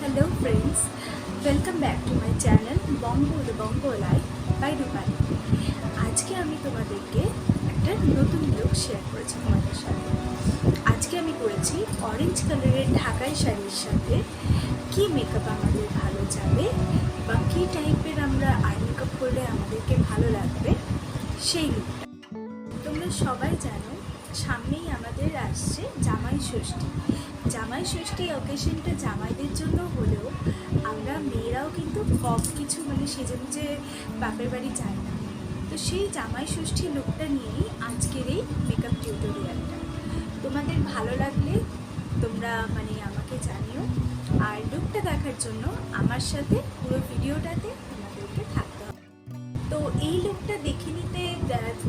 Hello friends, welcome back to my channel Bongo the Bongo Life by Rupani। আজকে আমি তোমাদেরকে একটা নতুন লুক শেয়ার করেছি তোমাদের সাথে। আজকে আমি করেছি অরেঞ্জ কালারের ঢাকাই শাড়ির সাথে কি মেকআপ আমাদের ভালো যাবে বা কি টাইপের আমরা আই মেকআপ করলে আমাদেরকে ভালো লাগবে সেই লুকটা। তোমরা সবাই জানো সামনেই আমাদের আসছে জামাই ষষ্ঠী। জামাই ষষ্ঠী অকেশনটা জামাইদের জন্য হলেও আমরা মেয়েরাও কিন্তু কম কিছু সেজে বাপের বাড়ি যাই না। তো সেই জামাই ষষ্ঠী লুকটা নিয়েই আজকের এই মেকআপ টিউটোরিয়ালটা। তোমাদের ভালো লাগলে তোমরা আমাকে জানিও, আর লুকটা দেখার জন্য আমার সাথে পুরো ভিডিওটাতে তোমাদেরকে থাকতে হবে। তো এই লুকটা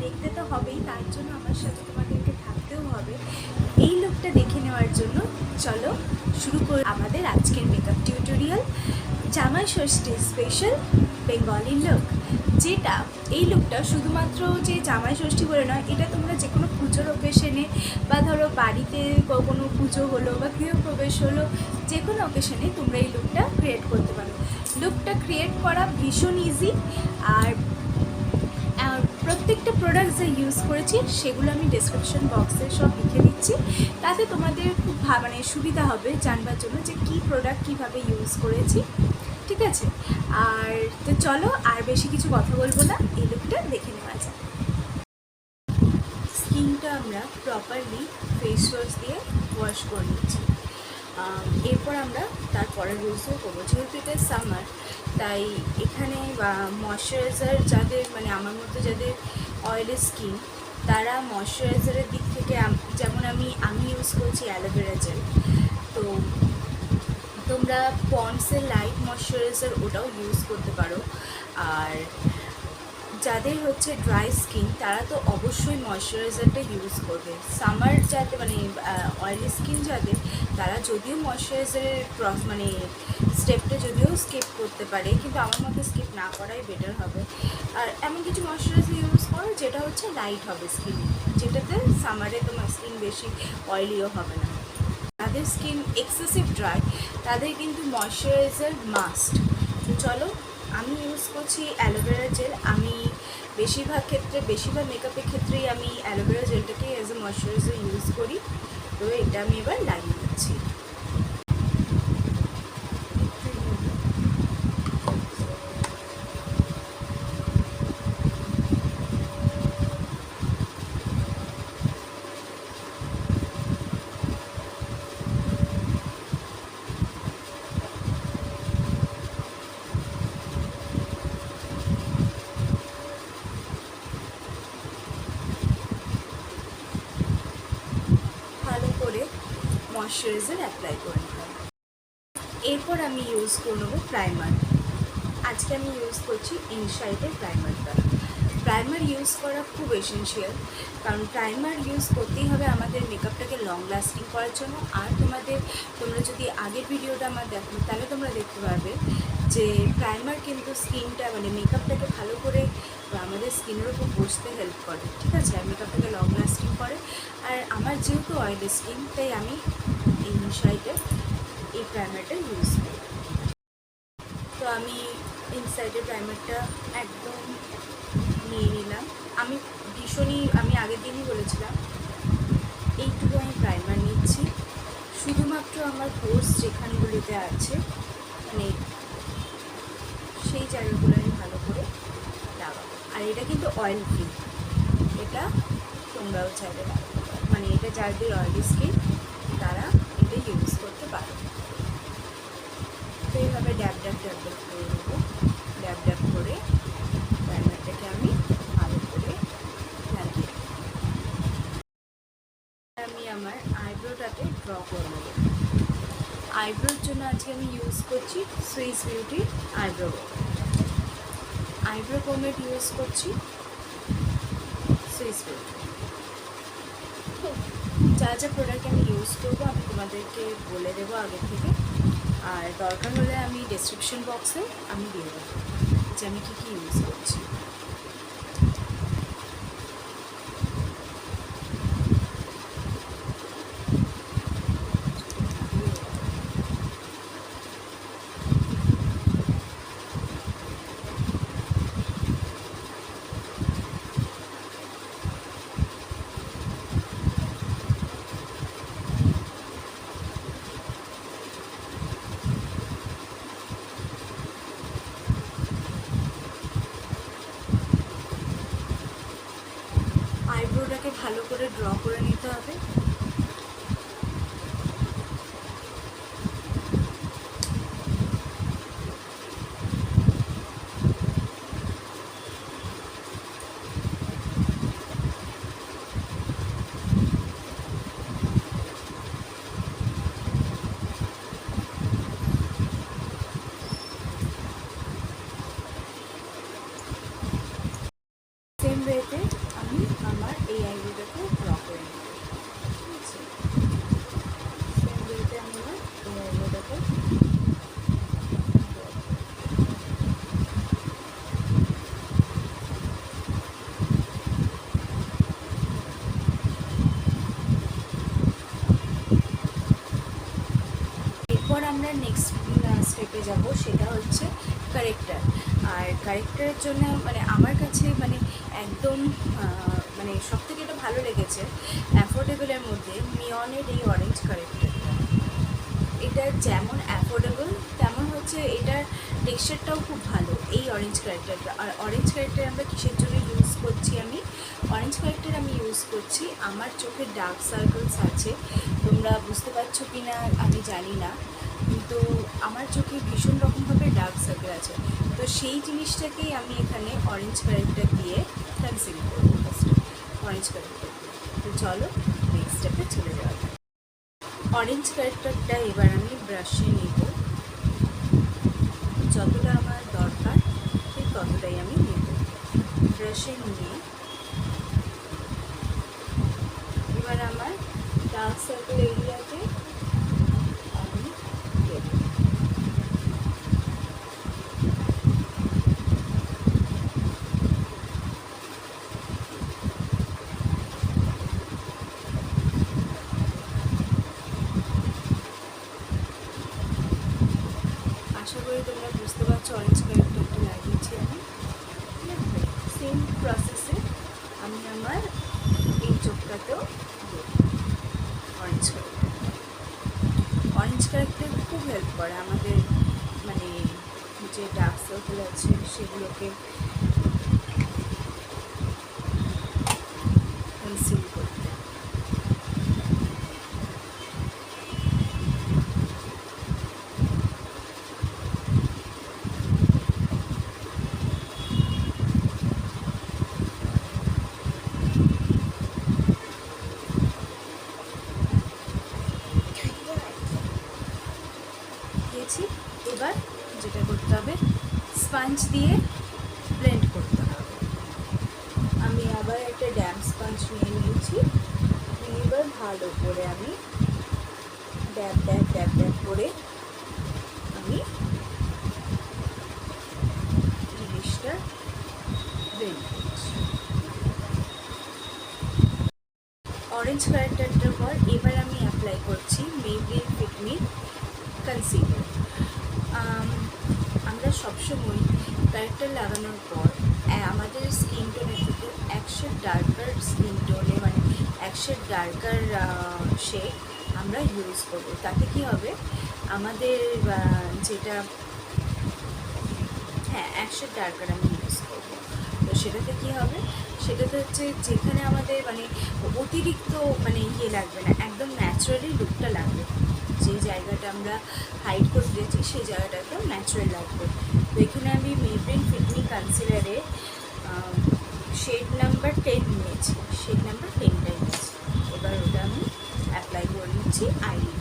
দেখতে তো হবেই, তার জন্য আমার সাথে তোমাদেরকে থাকতেও হবে। এই লুকটা দেখে নেওয়ার জন্য চলো শুরু করি আমাদের আজকের মেকআপ টিউটোরিয়াল, জামাই ষষ্ঠী স্পেশাল বেঙ্গলি লুক। যেটা এই লুকটা শুধুমাত্র যে জামাই ষষ্ঠী বলে নয়, এটা তোমরা যে কোনো পুজোর অকেশনে বা ধরো বাড়িতে কোনো পুজো হলো বা গৃহপ্রবেশ হলো, যে কোনো অকেশনে তোমরা এই লুকটা ক্রিয়েট করতে পারো। লুকটা ক্রিয়েট করা ভীষণ ইজি, আর প্রত্যেকটা প্রোডাক্ট যা ইউজ করেছি সেগুলো আমি ডেসক্রিপশন বক্সে সব লিখে দিচ্ছি, তাতে তোমাদের খুব সুবিধা হবে জানবার জন্য যে কী প্রোডাক্ট কীভাবে ইউজ করেছি। ঠিক আছে, আর তো চলো আর বেশি কিছু কথা বলবো না, এই লুকটা দেখে নেওয়া যায়। স্কিনটা আমরা প্রপারলি ফেস ওয়াশ দিয়ে ওয়াশ করে নিচ্ছি। এরপর আমরা তারপরের ইউজও করবো। যেহেতু এটা সামার, তাই এখানে ময়শ্চারাইজার যাদের আমার মতো যাদের অয়েলি স্কিন, তারা ময়শ্চারাইজারের দিক থেকে যেমন আমি ইউজ করছি অ্যালোভেরা জেল। তো তোমরা পন্ডসের লাইট ময়শ্চারাইজার ওটাও ইউজ করতে পারো। আর যাদের হচ্ছে ড্রাই স্কিন, তারা তো অবশ্যই ময়শ্চারাইজারটা ইউজ করবে। সামার যাতে অয়েলি স্কিন যাদের, তারা যদিও ময়শ্চারাইজারের স্টেপটা যদিও স্কিপ করতে পারে, কিন্তু আমার মতে স্কিপ না করাই বেটার হবে। আর এমন কিছু ময়শ্চারাইজার ইউজ করো যেটা হচ্ছে লাইট হবে স্কিন, যেটাতে সামারে তোমার স্কিন বেশি অয়েলিও হবে না। যাদের স্কিন এক্সেসিভ ড্রাই, তাদের কিন্তু ময়শ্চারাইজার মাস্ট। তো চলো, আমি ইউজ করছি অ্যালোভেরা জেল। আমি বেশিরভাগ মেকআপের ক্ষেত্রেই আমি অ্যালোভেরা জেলটাকে অ্যাজ এ ময়শ্চারাইজার ইউজ করি। তো এটা আমি এবার লাগিয়ে দিচ্ছি। ময়শ্চারাইজার অ্যাপ্লাই করে নিলাম। এরপর আমি ইউজ করে নেবো প্রাইমার। আজকে আমি ইউজ করছি ইনসাইটের প্রাইমারটা। প্রাইমার ইউজ করা খুব এসেন্সিয়াল, কারণ প্রাইমার ইউজ করতেই হবে আমাদের মেকআপটাকে লং লাস্টিং করার জন্য। আর তোমরা যদি আগের ভিডিওটা আমার দেখো, তাহলে তোমরা দেখতে পারবে যে প্রাইমার কিন্তু স্কিনটা মেকআপটাকে ভালো করে আমাদের স্কিনের উপর বসতে হেল্প করে। ঠিক আছে, আর মেকআপটাকে লং লাস্টিং করে। আর আমার যেহেতু অয়েলি স্কিন, তাই আমি ইনসাইডে এই প্রাইমারটা ইউজ করি। তো আমি ইনসাইডের প্রাইমারটা একদম নিয়ে নিলাম। আমি আগের দিনই বলেছিলাম এইটুকু আমি প্রাইমার নিচ্ছি। শুধুমাত্র আমার পোর্স যেখানগুলিতে আছে সেই জায়গাগুলো আমি ভালো করে লাগাবো। আর এটা কিন্তু অয়েল ফ্রি, এটা তোমরাও চাইলে লাগাতে পারো। এটা যাদের অয়েলি স্কিন, তারা এটা ইউজ করতে পারো। তো এইভাবে ড্যাব করে নেবো। ড্যাব করে প্রাইমারটাকে আমি ভালো করে লাগিয়ে আমি আমার আইব্রোটাতে ড্র করে নেব। আইব্রোর জন্য আজকে আমি ইউজ করছি সুইস বিউটি আইব্রো পমেড ইউজ করছি সুইস বিউটি। যা প্রোডাক্ট আমি ইউজ করবো আমি তোমাদেরকে বলে দেবো আগে থেকে, আর দরকার হলে আমি ডেসক্রিপশন বক্সে আমি দিয়ে দেবো যে আমি কী ইউজ করছি। ভালো করে ড্র করে নিতে হবে। সেম ওয়েতে আমি আমার এই আইডিটাকে ড্র করে নিই। ঠিক আছে, সেম ওয়েতে আমি আমার এই আইডিটাকে এরপর আমরা নেক্সট স্টেপে যাব, সেটা হচ্ছে কারেক্টার। আর কারেক্টারের জন্য মানে আমার কাছে মানে একদম মানে সবথেকে এটা ভালো লেগেছে অ্যাফোর্ডেবলের মধ্যে মিয়নের এই অরেঞ্জ কারেক্টারটা। এটা যেমন অ্যাফোর্ডেবল তেমন হচ্ছে এটার টেক্সচারটাও খুব ভালো এই অরেঞ্জ কারেক্টারটা। আর অরেঞ্জ কারেক্টার আমরা কিসের জন্য ইউজ করছি? অরেঞ্জ কারেক্টার আমি ইউজ করছি, আমার চোখে ডার্ক সার্কেলস আছে, তোমরা বুঝতে পারছো কি না আমি জানি না, কিন্তু আমার চোখে ভীষণ রকমভাবে ডার্ক সার্কেল আছে। তো সেই জিনিসটাকেই আমি এখানে অরেঞ্জ কারেক্টার দিয়ে কনসিল করবো ফার্স্টে, অরেঞ্জ কারেক্টার দিয়ে। তো চলো নেক্সট স্টেপে চলে যাওয়া যাক। অরেঞ্জ কারেক্টারটা এবার আমি ব্রাশে নেব, যতটা আমার দরকার ঠিক ততটাই আমি নেব। ব্রাশে নিয়ে এবার আমার ডার্ক সার্কেল এরিয়াতে আমি দেব। আশা করি তোমরা বুঝতে পারছো অরেঞ্জ কারেক্টারটা লাগিয়েছি আমি। সেম প্রসেসে আমি আমার এই চোখটাতেও দেব অরেঞ্জ কারেক্টার। অরেঞ্জ কারেক্টার খুব হেল্প করে আমাদের মানে যে ডার্ক সার্কেল আছে সেগুলোকে কনসিল করতে। দিয়েছি, এবার যেটা করতে হবে স্পঞ্জ দিয়ে ব্লেন্ড করতে হবে। আমি আবার একটা ড্যাম স্পঞ্জ নিয়ে নিয়েছি, এবার ভালো করে আমি ড্যাব ড্যাব ড্যাব ড্যাব করে আমি জিনিসটা ব্লেন্ড করছি। অরেঞ্জ কারেক্টারটার পর এবার আমি অ্যাপ্লাই করছি মেবলিন ফিট মি কনসিলার। আমরা সবসময় কারেক্টার লাগানোর পর আমাদের স্কিন টোনের থেকে এক শেড ডার্কার স্কিন টোনে মানে এক শেড ডার্কার শেড আমরা ইউজ করবো। তাতে কী হবে আমাদের যেটা এক শেড ডার্কার আমি ইউজ করবো, তো সেটাতে কী হবে, সেটাতে হচ্ছে যেখানে আমাদের মানে অতিরিক্ত মানে ইয়ে লাগবে না, একদম ন্যাচারালি লুকটা লাগবে। যে জায়গাটা আমরা হাইড করে দিয়েছি সেই জায়গাটা একদম ন্যাচারাল লাগবে। তো এখানে আমি মেবলিন ফিট মি কনসিলারে শেড নাম্বার 10 নিয়েছি, শেড নাম্বার 10টা নিয়েছি। এবার ওটা আমি অ্যাপ্লাই করে নিচ্ছি আইলিডে।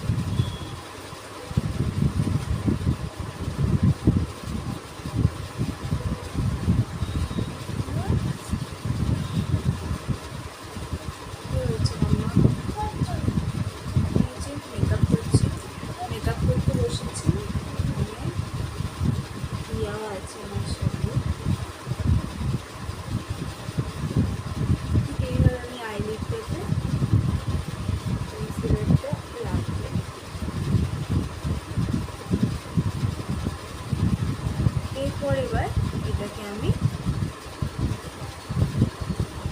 এরপর এবার এটাকে আমি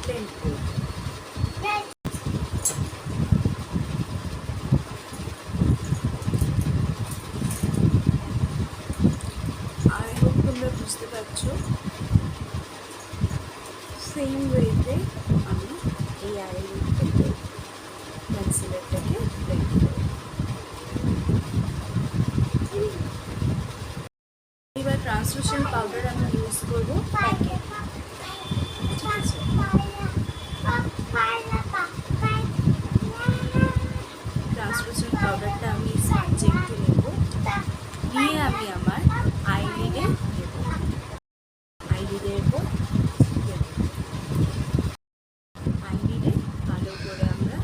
ব্লেন্ড করব। আই হোপ তোমরা বুঝতে পারছো। সেম ওয়েতে আমি এই আইলিডটা কালারটাকে ব্লেন্ড করব। এবার ট্রান্সলুসেন্ট পাউডার আমি ইউজ করবো প্যাকে, ঠিক আছে। ট্রান্সলুসেন্ট পাউডারটা আমি স্পঞ্জে একটু নেব, নিয়ে আমি আমার আইলিডে দেব, আইলিডের উপর দেব। আইলিডে ভালো করে আমরা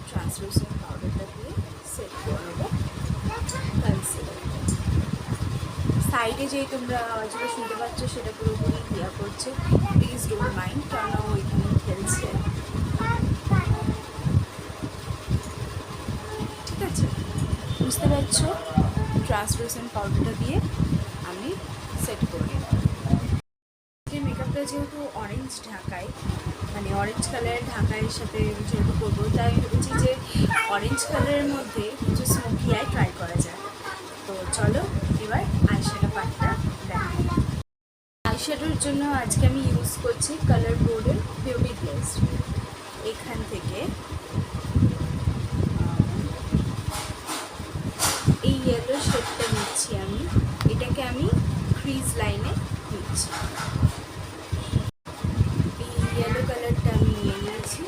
ট্রান্সলুসেন্ট পাউডারটা দিয়ে সেট করে নেবো কনসিলার। সাইডে যেই তোমরা আওয়াজগুলো শুনতে পাচ্ছ সেটা পুরোপুরি ইয়া করছে, প্লিজ ডোন্ট মাইন্ড, কারণ ওইখানে খেলছে, ঠিক আছে। বুঝতে পারছো, ট্রান্সলুসেন্ট পাউডারটা দিয়ে আমি সেট করে নেব। মেকআপটা যেহেতু অরেঞ্জ ঢাকায়, মানে অরেঞ্জ কালারের ঢাকায়ের সাথে যেহেতু করবো, তাই ভেবেছি যে অরেঞ্জ কালারের মধ্যে কিছু স্মোকি আই ট্রাই করা যায়। তো চলো এবার আইশ্যাডো পার্টটা দেখাই। আইশ্যাডোর জন্য আজকে আমি ইউজ করছি কালার বোর্ডের বিউটি গ্লেজ। এখান থেকে এই ইয়েলো শেডটা নিচ্ছি আমি, এটাকে আমি ক্রিজ লাইনে নিচ্ছি। এই ইয়েলো কালারটা আমি নিয়ে নিয়েছি,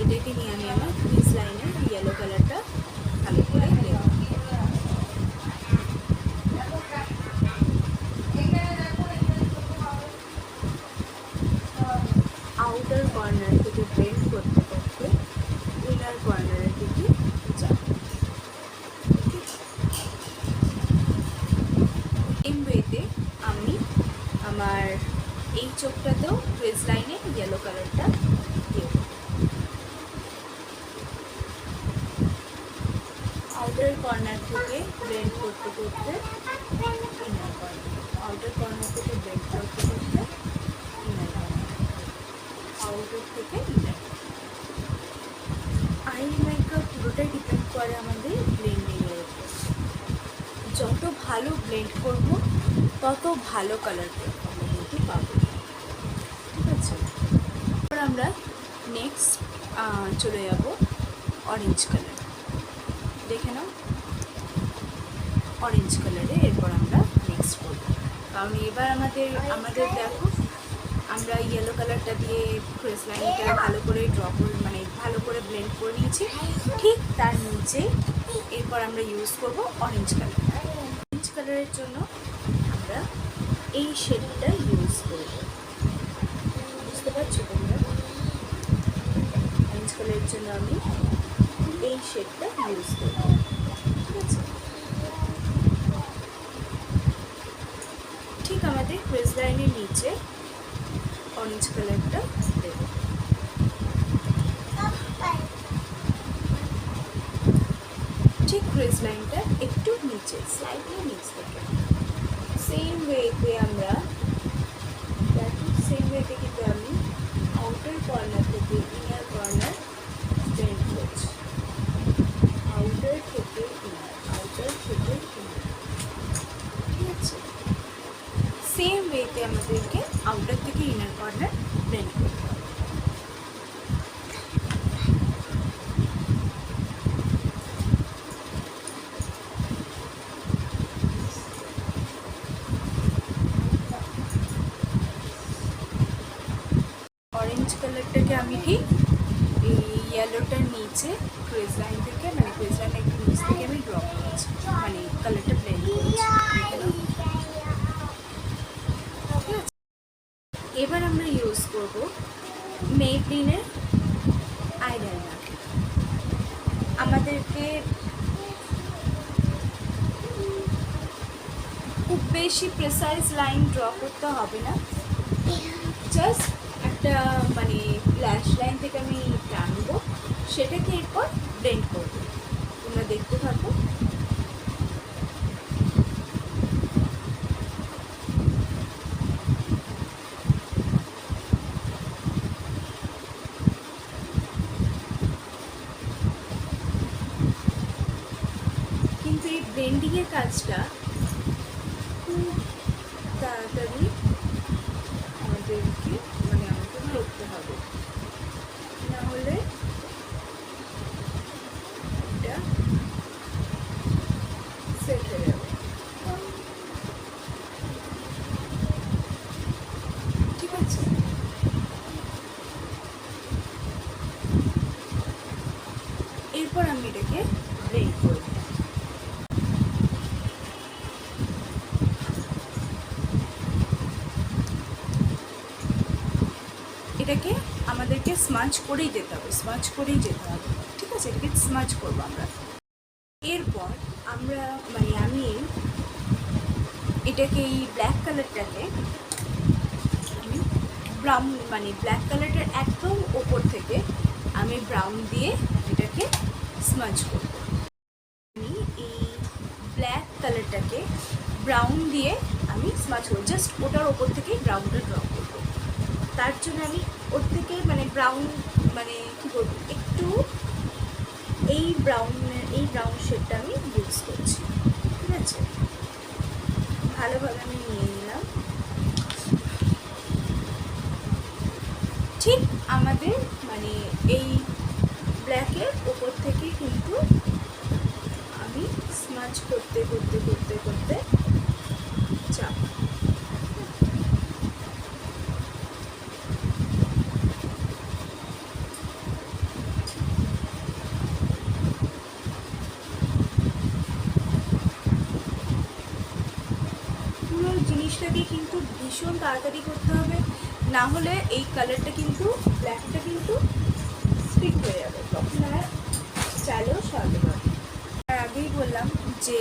এটাকে নিয়ে আমি আমার ক্রিজ লাইনে ইয়েলো কালারটা ভালো করে দেব। আউটার কর্নার থেকে ব্লেন্ড করতে করতে ইনার কর্নারের দিকে যাব। এই ওয়েতে আমি আমার এই চোখটাতেও ক্রিজ লাইনে ইয়েলো কালারটা দেব। আউটার কর্নার থেকে ব্লেন্ড করতে করতে ইনার কর্নার, আউটার কর্নার থেকে ব্লেন্ড করতে করতে ইনার কর্নার, আউটার থেকে ইনার। আই মেকআপ পুরোটাই ডিপেন্ড করে আমাদের ব্লেন্ডিংয়ের উপর। যত ভালো ব্লেন্ড করব তত ভালো কালার কিন্তু পাবো, ঠিক আছে। এবার আমরা নেক্সট চলে যাব অরেঞ্জ কালার। দেখে নাও, অরেঞ্জ কালারে এরপর আমরা নেক্সট করবো, কারণ এবার আমাদের দেখো আমরা ইয়েলো কালারটা দিয়ে ক্রিজ লাইনটা ভালো করে ড্র করে, মানে ভালো করে ব্লেন্ড করে নিয়েছি। ঠিক তার নিচে এরপর আমরা ইউজ করব অরেঞ্জ কালার। অরেঞ্জ কালারের জন্য আমরা এই শেডটা ইউজ করব, বুঝতে পারছো তোমরা? অরেঞ্জ কালারের জন্য আমি এই শেডটা ইউজ করব, ঠিক আছে। ঠিক আমাদের ক্রিজ লাইনের নিচে অরেঞ্জ কালারটা দেব। ঠিক ক্রিজ লাইনটা একটু নিচে, স্লাইটলি নিচ থেকে। সেম ওয়েতে আমরা দেখো, সেম ওয়েতে কিন্তু আমি আউটার কর্নার থেকে ইনার কর্নার ব্লেন্ড করছি, আউটার থেকে ইনার, আউটার থেকে ইনার, ঠিক আছে। সেম ওয়েতে আমাদেরকে আউটার থেকে ইনার কর্নার ব্লেন্ড করতে হবে। অরেঞ্জ কালারটাকে আমি ঠিক এই ইয়েলোটার নিচে ক্রিজ লাইন থেকে, মানে ক্রিজ লাইন একটু নিচ থেকে আমি ড্র করেছি, মানে কালারটা ব্লেন্ড করেছি। এবার আমরা ইউজ করব মেবলিনের আইলাইনার। আমাদেরকে খুব বেশি প্রেসাইজ লাইন ড্র করতে হবে না, জাস্ট একটা মানে ল্যাশ লাইন থেকে আমি টানবো, সেটাকে এরপর ব্লেন্ড করবো। তোমরা দেখতে থাকো। কিন্তু এই ব্লেন্ডিংয়ের কাজটা খুব তাড়াতাড়ি আমাদেরকে, মানে আমাকে করতে হবে, না হলে এরপর আমি এটাকে ব্লেন্ড করব। এটাকে আমাদেরকে স্মাচ করেই যেতে হবে, ঠিক আছে? এটাকে স্মাচ করবো আমরা। এরপর আমরা আমি এটাকে এই ব্ল্যাক কালারটাকে আমি ব্রাউন ব্ল্যাক কালারটার একদম ওপর থেকে আমি ব্রাউন দিয়ে এটাকে স্মাচ করব। আমি এই ব্ল্যাক কালারটাকে ব্রাউন দিয়ে আমি স্মাচ করব, জাস্ট ওটার ওপর থেকে ব্রাউনটা ড্র করব। তার জন্য আমি ওর থেকে ব্রাউন কী বলবো, একটু এই ব্রাউন শেডটা আমি ইউজ করছি, ঠিক আছে? ভালোভাবে আমি নিয়ে নিলাম। ঠিক আমাদের এই ব্ল্যাকের ওপর থেকে কিন্তু আমি স্মাচ করতে করতে করতে করতে যাব। পুরো জিনিসটাকে কিন্তু ভীষণ তাড়াতাড়ি করতে হবে, না হলে এই কালারটা কিন্তু ব্ল্যাকটা কিন্তু স্টিক হয়ে যাবে, তখন আর চালেও সরাতে পারবে। আর আগেই বললাম যে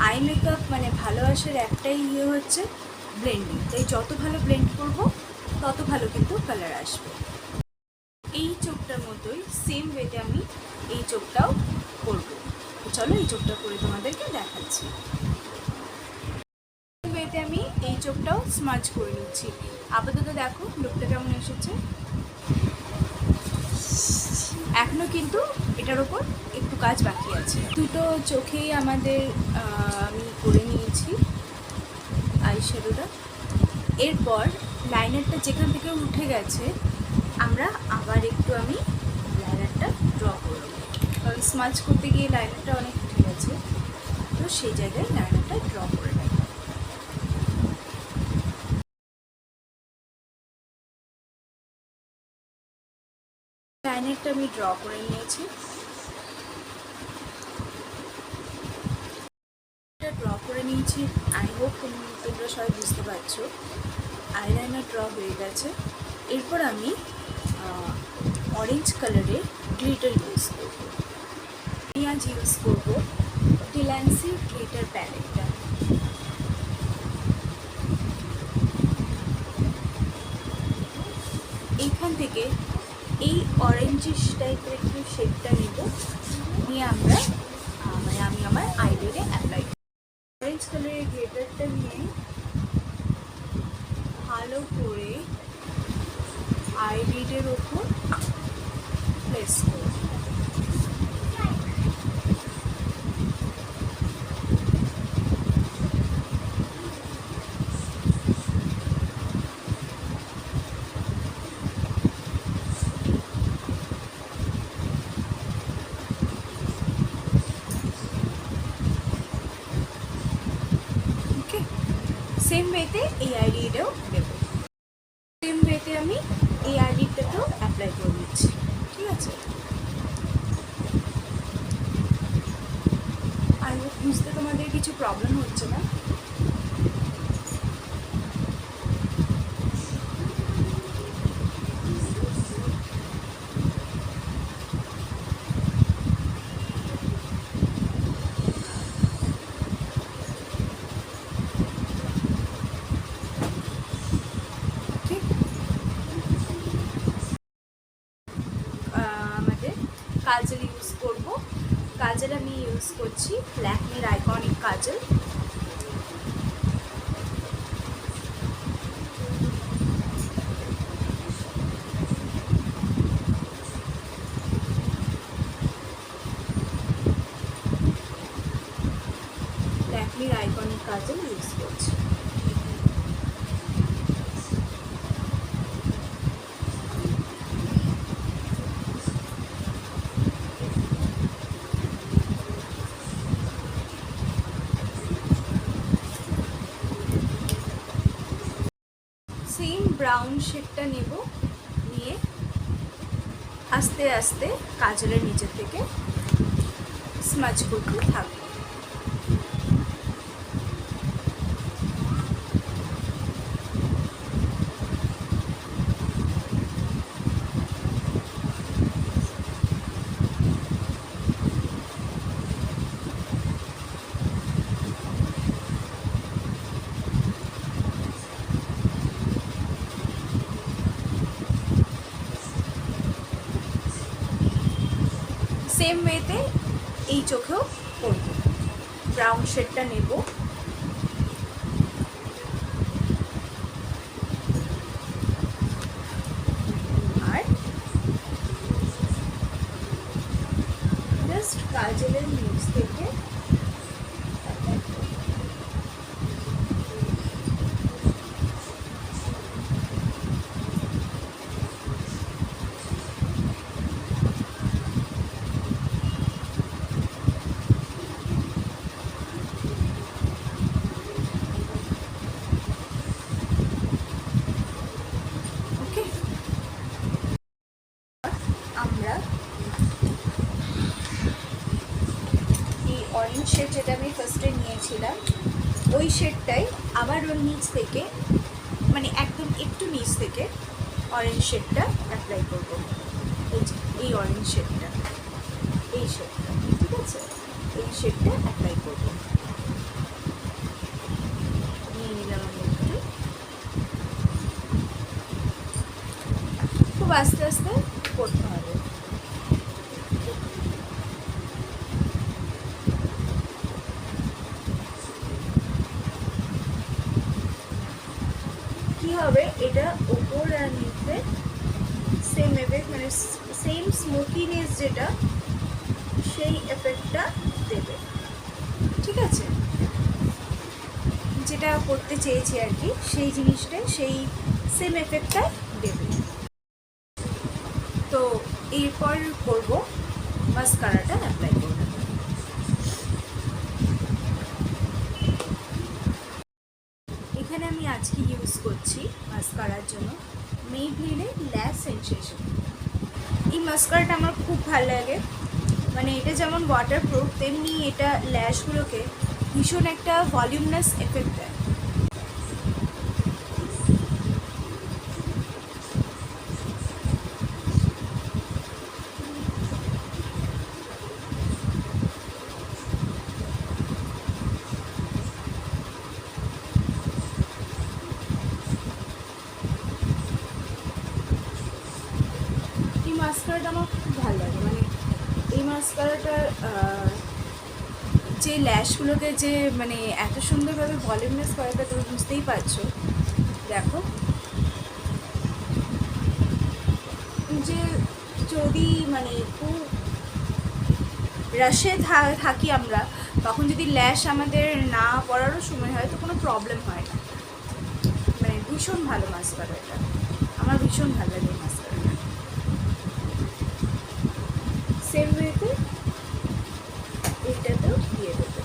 আই মেকআপ ভালো আসার একটাই হচ্ছে ব্লেন্ডিং। তাই যত ভালো ব্লেন্ড করব তত ভালো কিন্তু কালার আসবে। এই চোখটার মতোই সেম ওয়েতে আমি এই চোখটাও করব। চলো এই চোখটা করে তোমাদেরকে দেখাচ্ছি। ওয়েতে আমি এই চোখটাও স্মাচ করে নিচ্ছি। আপাতত দেখো লুকটা কেমন এসেছে। এখনও কিন্তু এটার ওপর একটু কাজ বাকি আছে। দুটো চোখেই আমাদের আমি করে নিয়েছি আই শ্যাডোটা। এরপর লাইনারটা যেখান থেকে উঠে গেছে আমরা আবার একটু আমি লাইনারটা ড্র করব, কারণ স্মাচ করতে গিয়ে লাইনারটা অনেক উঠে গেছে, তো সেই জায়গায় লাইনারটা ড্র করে নেব। লাইনারটা আমি ড্র করে নিয়েছি। আই হোপ তোমরা সবাই বুঝতে পারছো আইলাইনার ড্র হয়ে গেছে। এরপর আমি অরেঞ্জ কালারের গ্লিটার ইউজ করব। আমি আজ ইউজ করব ডিল্যান্সি গ্লিটার প্যালেটটা। এইখান থেকে এই অরেঞ্জিশ টাইপের একটু শেডটা নেব, নিয়ে আমরা আমি আমার আইলিডে অ্যাপ্লাই করব। অরেঞ্জ কালারের গ্লিটারটা নিয়ে ভালো করে আইলিডের ওপর প্লেস করব। সেম ওয়েতে এই আইলিডেও দেব, সেম ওয়েতে আমি এই আইলিডটাকেও অ্যাপ্লাই করে দিচ্ছি, ঠিক আছে? আর বুঝতে তোমাদের কিছু প্রবলেম হচ্ছে না? কাজল ইউজ করব। কাজল আমি ইউজ করছি ল্যাকমির আইকনিক কাজল। ল্যাকমির আইকনিক কাজল ইউজ করছি। সেম ব্রাউন শেডটা নেব, নিয়ে আস্তে আস্তে কাজলের নিচের থেকে স্মাচ করতে থাকবো। সেম ওয়েতে এই চোখেও করব। ব্রাউন শেডটা নেব, আর জাস্ট কাজলের নিচ থেকে আমরা এই অরেঞ্জ শেড যেটা আমি ফার্স্টে নিয়েছিলাম ওই শেডটাই আবার ওর নিচ থেকে, মানে একদম একটু নিচ থেকে অরেঞ্জ শেডটা অ্যাপ্লাই করবো। এই অরেঞ্জ শেডটা, এই শেডটা, ঠিক আছে, এই শেডটা অ্যাপ্লাই করবো। নিয়ে নিলাম আমি একটু, খুব আস্তে আস্তে করতে হবে। কি হবে, এটা ওপর আর নিচে সেম এফেক্ট, মানে সেম স্মোকিনেস যেটা, সেই এফেক্টটা দেবে, ঠিক আছে, যেটা করতে চেয়েছি আর কি, সেই জিনিসটাই, সেই সেম এফেক্টটা দেবে। তো এরপর করব মাস্কারাটা অ্যাপ্লাই করব। এখানে আমি আজকে ইউজ করছি মাস্কারার জন্য মেবলিনের ল্যাশ সেনসেশন। এই মাস্কারাটা আমার খুব ভালো লাগে, মানে এটা যেমন ওয়াটারপ্রুফ তেমনি এটা ল্যাশগুলোকে ভীষণ একটা ভলিউমনাস এফেক্ট দেয়। মাস্কারাটা আমার খুব ভালো লাগে, মানে এই মাস্কারাটার যে ল্যাশগুলোকে যে মানে এত সুন্দরভাবে ভলিউমনেস করাটা তুমি বুঝতেই পারছো। দেখো, যে যদি মানে খুব রাশে থাকি আমরা, তখন যদি ল্যাশ আমাদের না পড়ারও সময় হয় তো কোনো প্রবলেম হয় না। মানে ভীষণ ভালো মাস্কারা, এটা আমার ভীষণ ভালো লাগে মাস্কারাটা। সেম ওয়েতে এটাতেও দিয়ে দেবে।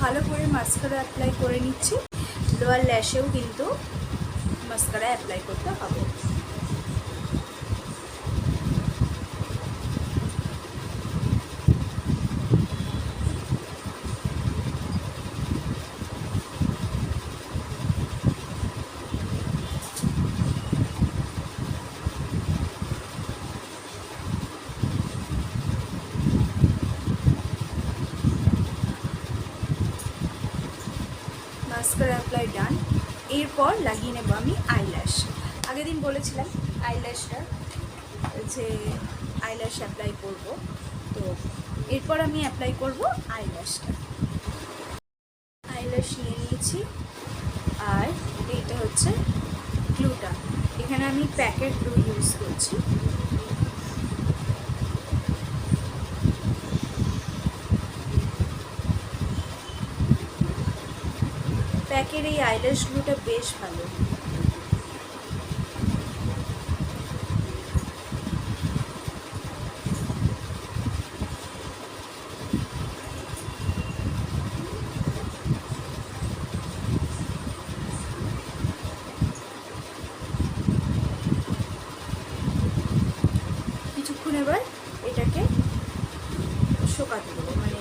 ভালো করে মাস্কারা অ্যাপ্লাই করে নিচ্ছি, লোয়ার ল্যাশেও কিন্তু মাস্কারা অ্যাপ্লাই করতে হবে। মাস্কারা অ্যাপ্লাই ডান। এরপর লাগিয়ে নেব আমি আইল্যাশ। আগের দিন বলেছিলাম আইল্যাশটা যে আইল্যাশ অ্যাপ্লাই করব, তো এরপর আমি অ্যাপ্লাই করব আইল্যাশটা। আইল্যাশ নিয়ে নিয়েছি, আর এইটা হচ্ছে গ্লুটা। এখানে আমি প্যাকেট গ্লু ইউজ করছি। প্যাকের এই আইল্যাশগুলোটা বেশ ভালো। কিছুক্ষণ এবার এটাকে শোকাতে দেবো, মানে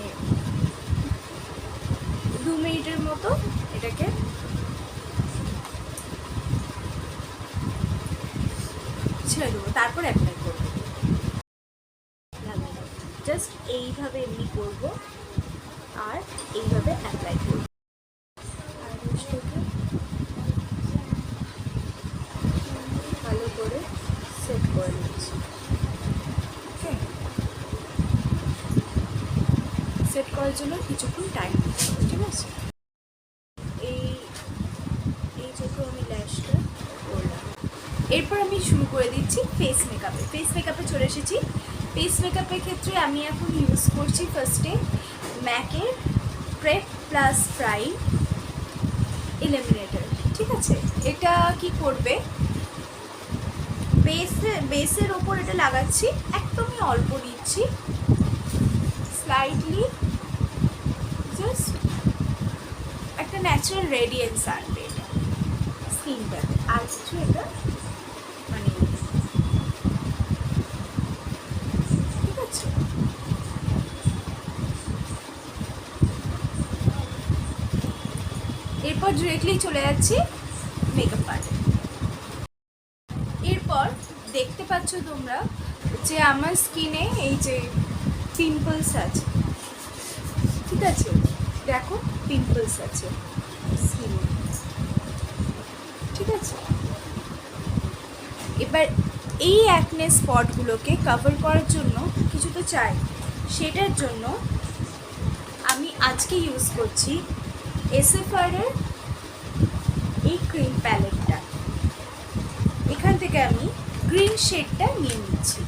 2 মিনিটের মতো এটাকে ছেড়ে দেবো, তারপর অ্যাপ্লাই করবো। জাস্ট এইভাবে এমনি করবো আর এইভাবে অ্যাপ্লাই করবো। ভালো করে সেট করে নিচ্ছি। সেট করার জন্য কিছুক্ষণ টাইম দিতে হবে, ঠিক আছে? এই যত আমি ল্যাশটা করলাম, এরপর আমি শুরু করে দিচ্ছি ফেস মেকআপে। ফেস মেকআপে চলে এসেছি। ফেস মেকআপের ক্ষেত্রে আমি এখন ইউজ করছি ফার্স্টে ম্যাকের প্রেপ প্লাস প্রাইম ইলুমিনেটর, ঠিক আছে? এটা কি করবে, বেসের ওপর এটা লাগাচ্ছি, একদমই অল্প নিচ্ছি, স্লাইটলি, জাস্ট একটা ন্যাচারাল রেডিয়েন্স আনবে এটা স্কিনটাতে, আর কিছু এটা মানে, ঠিক আছে? এরপর ডিরেক্টলি চলে যাচ্ছি মেকআপ পার্টে। এরপর দেখতে পাচ্ছ তোমরা যে আমার স্কিনে এই যে পিম্পলস আছে, ঠিক আছে? দেখো পিম্পলস আছে স্কিনে, ঠিক আছে? এবার এই অ্যাকনে স্পটগুলোকে কভার করার জন্য কিছু তো চাই, সেটার জন্য আমি আজকে ইউজ করছি এসএফআরের এই ক্রিম প্যালেটটা। এখান থেকে আমি গ্রিন শেডটা নিয়ে নিচ্ছি।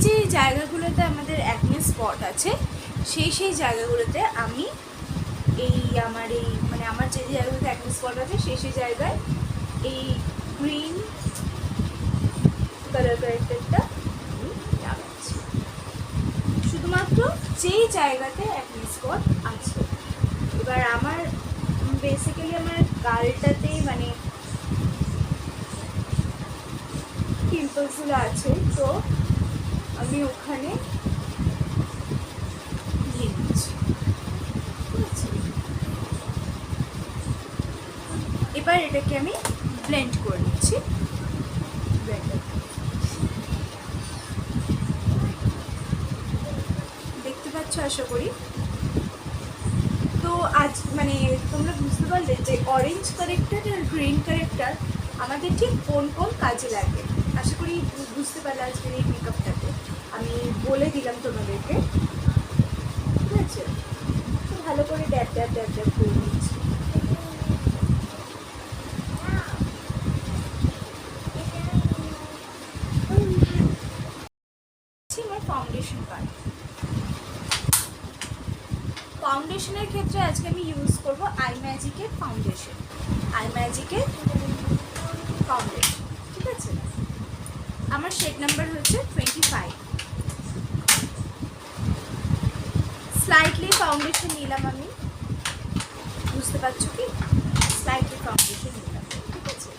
যে জায়গাগুলোতে আমাদের অ্যাকনে স্পট আছে সেই জায়গাগুলোতে আমি আমার যে জায়গাগুলোতে অ্যাকনে স্পট আছে সেই জায়গায় এই গ্রিন কালার কারেক্টারটা আমি লাগাচ্ছি, শুধুমাত্র যেই জায়গাতে অ্যাকনে স্পট আছে। এবার আমার বেসিক্যালি আমার গালটাতে মানে পিম্পলসগুলো আছে, তো আমি ওখানে দিয়ে দিচ্ছি, ঠিক আছে? এবার এটাকে আমি ব্লেন্ড করে নিচ্ছি ব্লেন্ডার। দেখতে পাচ্ছ আশা করি। তো আজ মানে তোমরা বুঝতে পারলে যে অরেঞ্জ কারেক্টার আর গ্রিন কারেক্টার আমাদের ঠিক কোন কোন কাজে লাগে। আশা করি বুঝতে পারলে আজকের এই মেকআপটাতে আমি বলে দিলাম তোমাদেরকে, ঠিক আছে? তো ভালো করে ড্যাপ ড্যাপ ড্যাপ ড্যাপ করে নিচ্ছি। আমার ফাউন্ডেশন পার্ট, ফাউন্ডেশনের ক্ষেত্রে আজকে আমি ইউজ করব আইম্যাজিকের ফাউন্ডেশন, ঠিক আছে? আমার শেড নাম্বার হচ্ছে 25। স্লাইটলি ফাউন্ডেশন নিলাম আমি, বুঝতে পারছো কি? স্লাইটলি ফাউন্ডেশন নিলাম, ঠিক আছে?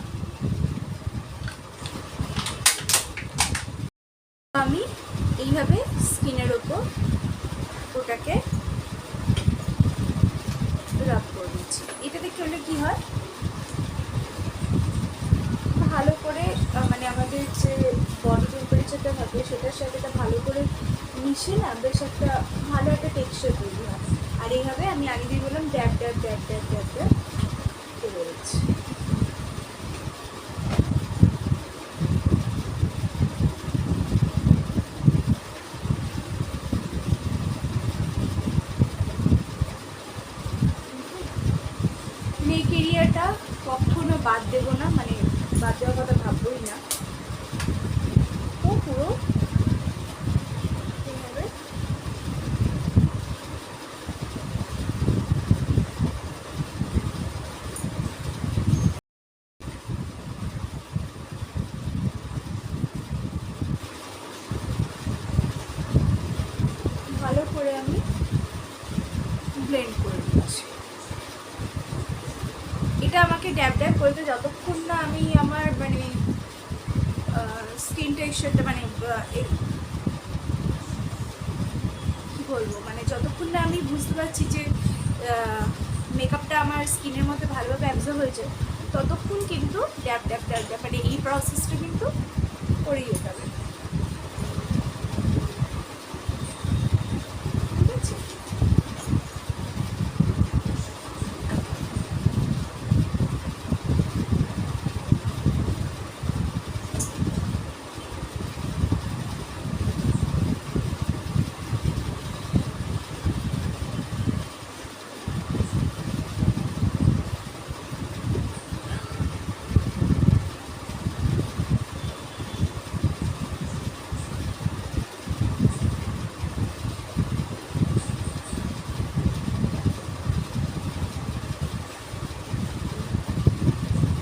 আমি এইভাবে স্কিনের ওপর ওটাকে রাব করে দিচ্ছি। এটাতে করলে কি হয়, ভালো করে মানে আমাদের যে বডি টেম্পারেচারটা থাকে সেটার সাথে এটা ভালো করে মিশে না বেশ একটা ভালো একটা টেক্সচার তৈরি হয়। আর এইভাবে আমি আগে দিয়ে বললাম ড্যাপ ড্যাপ ড্যাপ ড্যাপ ড্যাপ ড্যাপ করে দিচ্ছি। নেক এরিয়াটা কখনো বাদ দেবো না, মানে বাদ দেওয়ার কথা ভাববোই না। করে আমি ব্লেন্ড করে নিচ্ছি। এটা আমাকে ড্যাব ড্যাব করতে যতক্ষণ না আমি আমার মানে স্কিন টেক্সচারটা মানে কি বলবো মানে যতক্ষণ না আমি বুঝতে পারছি যে মেকআপটা আমার স্কিনের মধ্যে ভালোভাবে অ্যাবজর্ব হয়েছে ততক্ষণ কিন্তু ড্যাব ড্যাব ড্যাব ড্যাব মানে এই প্রসেসটা কিন্তু করেই যেতে হবে।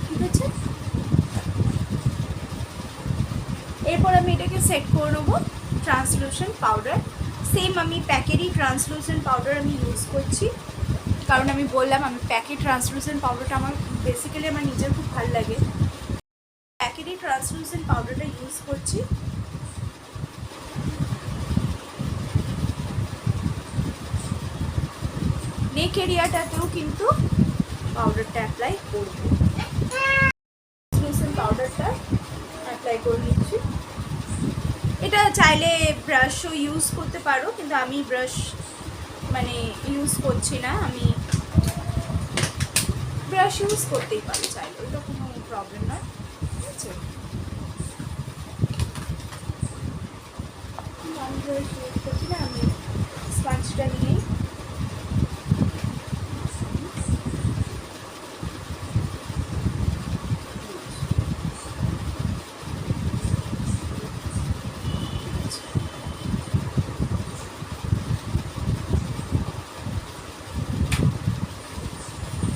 ঠিক আছে, এরপর আমি এটাকে সেট করে নেবো ট্রান্সলুসেন্ট পাউডার। সেম আমি প্যাকেরই ট্রান্সলুসেন্ট পাউডার আমি ইউজ করছি, কারণ আমি বললাম আমি প্যাকেট ট্রান্সলুসেন্ট পাউডারটা আমার বেসিক্যালি আমার নিজের খুব ভালো লাগে। প্যাকেটই ট্রান্সলুসেন্ট পাউডারটা ইউজ করছি। নেক এরিয়াটাতেও কিন্তু পাউডারটা অ্যাপ্লাই করব। ট্রান্সলুসেন্ট পাউডারটা অ্যাপ্লাই করে নিচ্ছি। এটা চাইলে ব্রাশও ইউজ করতে পারো, কিন্তু আমি ব্রাশ মানে ইউজ করছি না, আমি ব্রাশ ইউজ করতেই পারি চাইলে, ওটা কোনো প্রবলেম নয়। ঠিক আছে, আমি ব্রাশ ইউজ করছি না, আমি স্পঞ্জটা নিয়েই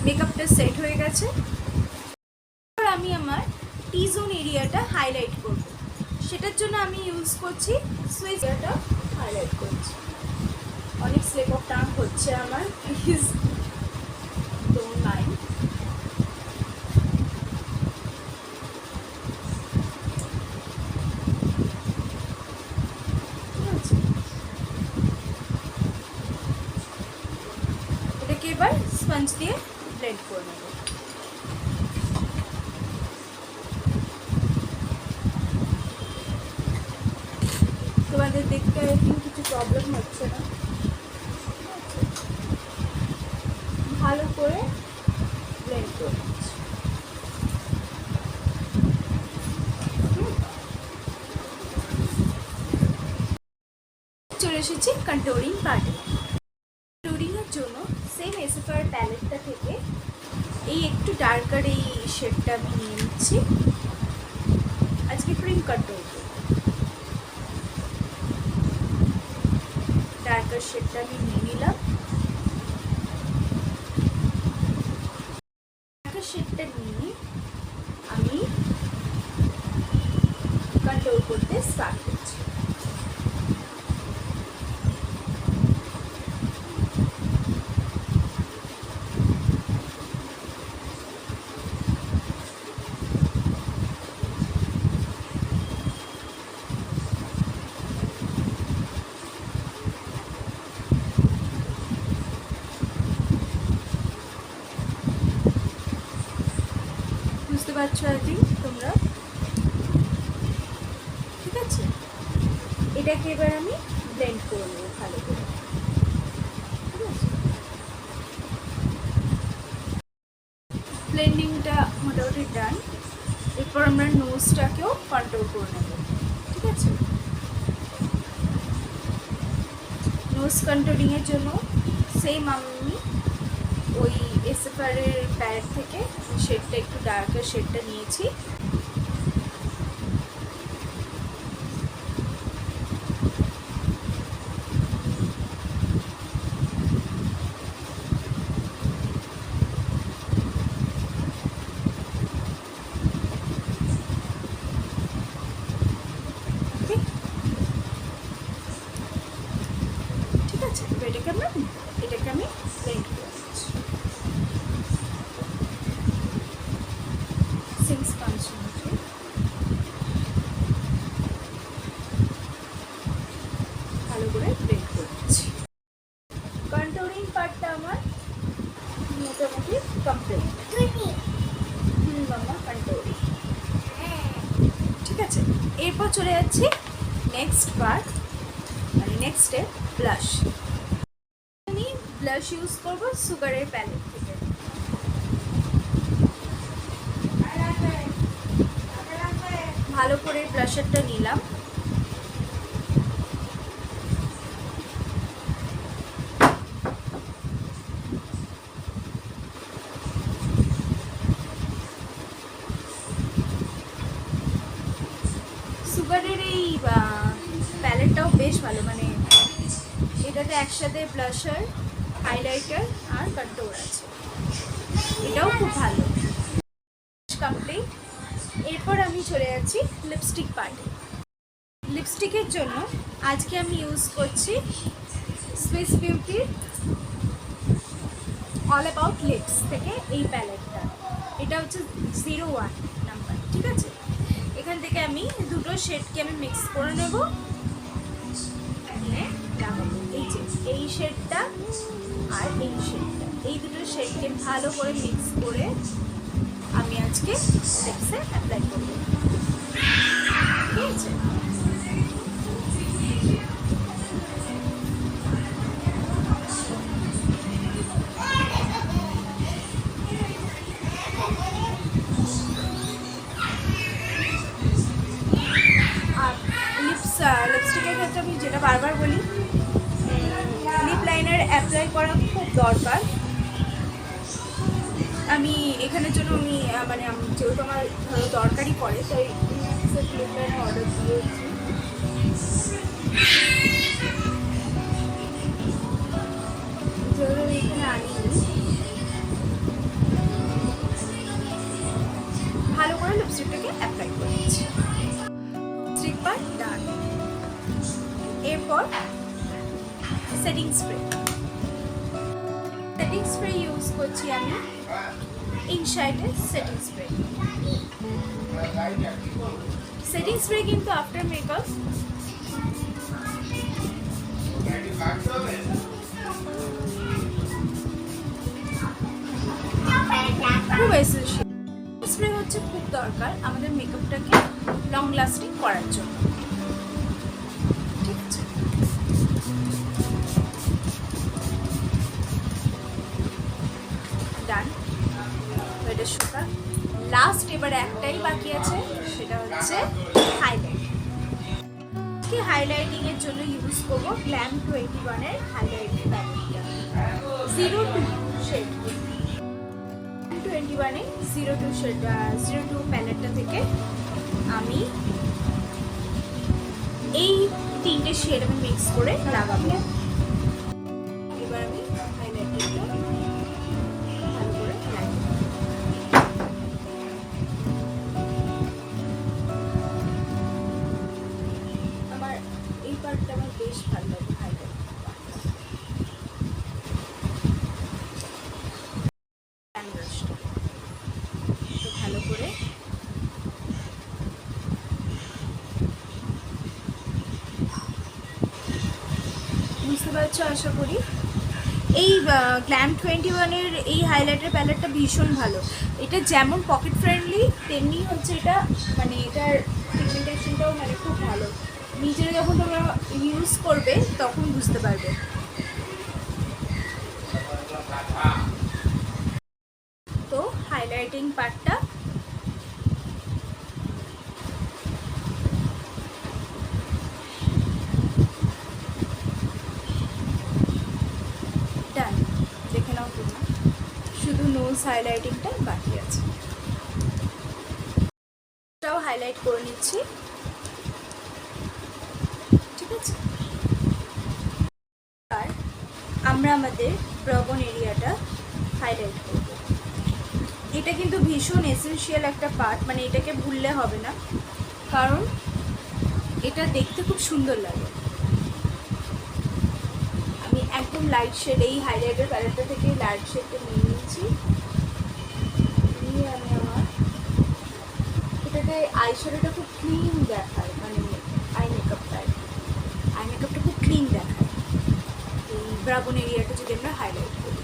মেকআপটা সেট হয়ে গেছে। এবার আমি আমার টি জোন এরিয়াটা হাইলাইট করব, সেটার জন্য আমি ইউজ করছি সুইচ। এরিয়াটা হাইলাইট করছি, অনেক স্লিপ অফ টাং হচ্ছে আমার, প্লিজ ডোন্ট মাইন্ড। এটাকে এবার স্পঞ্জ দিয়ে ব্লেন্ড করে নেব। তোমাদের দেখতে কিন্তু কিছু প্রবলেম হচ্ছে না, ভালো করে ব্লেন্ড করে নিচ্ছি। চলে এসেছি কন্ট্রোলিং পার্টে। কন্ট্রোলিংয়ের জন্য সেম এসএফআর প্যালেটটা থেকে এই একটু ডার্কার এই শেডটা আমি নিয়ে নিচ্ছি। আজকে ক্রিম কন্ট্রোল ডার্কার শেডটা আমি নিয়ে নিলাম। ডার্কার শেডটা নিয়ে আমি কন্ট্রোল করতে স্টার্ট করছি। বুঝতে পারছো আই থিঙ্ক তোমরা? ঠিক আছে, এটাকে এবার আমি ব্লেন্ড করে নেবো ভালো করে। ঠিক আছে, ব্লেন্ডিংটা মোটামুটি ডান। এরপর আমরা নোজটাকেও কন্ট্রোল করে নেব। ঠিক আছে, নোজ কন্ট্রোলিংয়ের জন্য সেম আমি ওই এসএফআরের প্যাড থেকে শেডটা একটু ডার্কার শেডটা নিয়েছি। আছে, তো এটাকে আমি ব্লেন্ড করে দিচ্ছি। সিং স্পঞ্জ ভালো করে ব্লেন্ড করে দিচ্ছি। কন্ট্রোলিং পার্টটা আমার মোটামুটি কমপ্লিট। মামা কন্ট্রোলিং ঠিক আছে। এরপর চলে যাচ্ছি নেক্সট পার্ট, মানে নেক্সট স্টেপ ব্লাশ। আমি ব্লাশ ইউজ করব সুগারের প্যালেট থেকে। ভালো করে ব্লাশারটা নিলাম। সুগারের এই প্যালেটটাও বেশ ভালো, মানে এটাতে একসাথে ব্লাশার, হাইলাইটার আর কন্ট্রোল আছে, এটাও খুব ভালো। কমপ্লিট। এরপর আমি চলে যাচ্ছি লিপস্টিক পার্টে। লিপস্টিকের জন্য আজকে আমি ইউজ করছি সুইস বিউটির অল অ্যাবাউট লিপস থেকে এই প্যালেটটা। এটা হচ্ছে 01 নাম্বার, ঠিক আছে। এখান থেকে আমি দুটো শেডকে আমি মিক্স করে নেব, এই শেডটা আর এই শেডটা, এই দুটো শেডকে ভালো করে মিক্স করে আমি আজকে লিপসে অ্যাপ্লাই করব, ঠিক আছে। লিপস্টিকের ক্ষেত্রে আমি যেটা বারবার বলি, লিপ লাইনার অ্যাপ্লাই করা খুব দরকার। আমি এখানের জন্য মানে যেহেতু আমার ধরো দরকারই পড়ে, তাই লিপ লাইনার অর্ডার দিয়েছি। যেহেতু আমি এখানে আনিনি, ভালো করে লিপস্টিকটাকে অ্যাপ্লাই করে দিচ্ছি। লিপস্টিক পার্ট ডান। এরপর setting spray. Setting spray use করছি আমি ইনশাইটের সেটিং স্প্রে। সেটিং স্প্রে কিন্তু আফটার মেকআপ খুব এসেন্সিয়াল। স্প্রে হচ্ছে খুব দরকার আমাদের মেকআপটাকে লং লাস্টিং করার জন্য, ঠিক আছে। ডান, এটা শুকা। লাস্ট এবার একটাই বাকি আছে, সেটা হচ্ছে হাইলাইট। হাইলাইটিং এর জন্য ইউজ করবো গ্ল্যাম 21 এর হাইলাইটিং প্যালেটটা, 02 শেড। 21 এ 02 শেড, 02 প্যালেটটা থেকে আমি এই তিনটে শেড আমি মিক্স করে লাগাবো। এবার আমি হাইলাইটারটা ভালো করে লাগাবো। আমার এই পার্টটা আমার বেশ ভালো লাগে, হাইলাইট। ভালো করে বুঝতে পারছো আশা করি। এই গ্ল্যাম 21 এর এই হাইলাইটার প্যালেটটা ভীষণ ভালো। এটা যেমন পকেট ফ্রেন্ডলি, তেমনি হচ্ছে এটা মানে এটার পিগমেন্টেশনটাও মানে খুব ভালো। নিজেরা যখন তোমরা ইউজ করবে তখন বুঝতে পারবে। তো হাইলাইটিং পার্টটা ডান। দেখে নাও তোমরা, শুধু নোজ হাইলাইটিংটা বাকি আছে, এটাও হাইলাইট করে নিচ্ছি, ঠিক আছে। আর আমরা আমাদের ব্রবন এরিয়াটা হাইলাইট করব। এটা কিন্তু ভীষণ এসেনশিয়াল একটা পার্ট, মানে এটাকে ভুললে হবে না, কারণ এটা দেখতে খুব সুন্দর লাগে। আমি একদম লাইট শেড, এই হাইলাইটার প্যালেটটা থেকে লাইট শেডটা নিয়ে নিয়েছি। নিয়ে আমি আমার এটাতে আই শ্যাডোটা খুব ক্লিন দেখায়, মানে আই মেকআপটা খুব ক্লিন দেখায় এই ব্রাউন এরিয়াটা যদি আমরা হাইলাইট করি।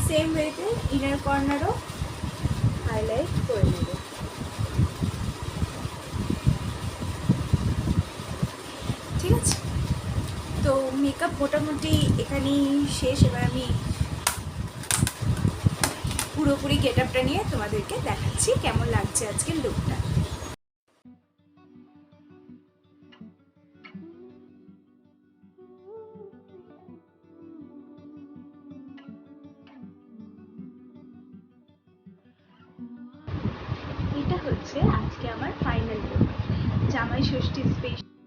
সেম ওয়েতে ইনার কর্নারও হাইলাইট করে নেব। ঠিক আছে, তো মেকআপ মোটামুটি এখানেই শেষ। এবার আমি পুরোপুরি গেট আপটা নিয়ে তোমাদেরকে দেখাচ্ছি কেমন লাগছে আজকের লুকটা। এটা হচ্ছে আজকে আমার ফাইনাল লুক, জামাই ষষ্ঠী স্পেশাল।